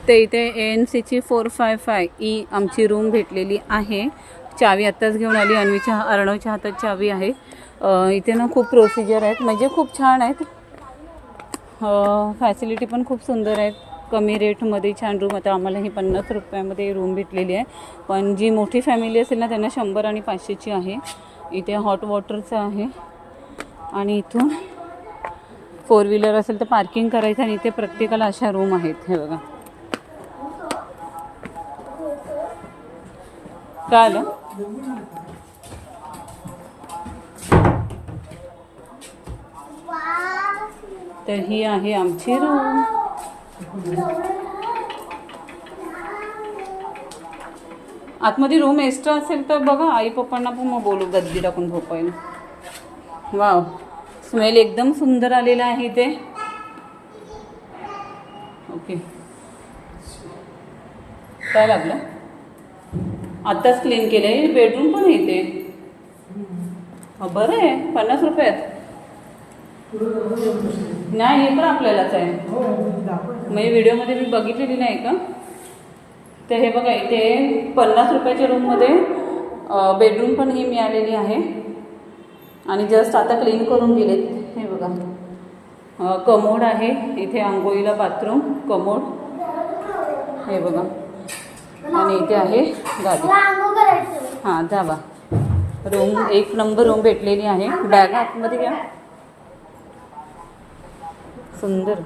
ते इथे ANC 455E आमची रूम भेटलेली आहे. चावी आत्ताच घेऊन आली. अर्णवच्या हातात चावी आहे. इथे ना खूप प्रोसिजर आहेत, म्हणजे खूप छान आहेत. फॅसिलिटी पण खूप सुंदर आहेत. कमी रेटमध्ये छान रूम. आता आम्हाला ही 50 रुपयामध्ये रूम भेटलेली आहे, पण जी मोठी फॅमिली असेल ना त्यांना 100 आणि 500ची आहे. इथे हॉट वॉटरचं आहे आणि इथून 4 व्हीलर असेल तर पार्किंग करायचं. आणि इथे प्रत्येकाला अशा रूम आहेत. हे बघा काय आलं. तर ही आहे आमची रूम. आतमध्ये रूम एक्स्ट्रा असेल तर बघा, आई पप्पांना पण मग बोलू गद्दी टाकून झोपायला. वाव, स्मेल एकदम सुंदर आलेला आहे इथे. ओके, काय लागलं. आत्ताच क्लीन केलंय. बेडरूम पण येते. बरं आहे. 50 रुपयात नाही, हे पण आपल्यालाच आहे. म्हणजे व्हिडिओमध्ये मी बघितलेली नाही का. तर हे बघा, इथे 50 रुपयाच्या रूममध्ये बेडरूम पण ही मिळालेली आहे. आणि जस्ट आता क्लीन करून गेलेत. हे बघा, कमोड आहे इथे, आंघोळीला बाथरूम, कमोड. हे बघा, आणि इथे आहे गादी. हां, धाबा. रूम 1 नंबर रूम भेटलेली आहे. बॅग आतमध्ये घ्या. सुंदर.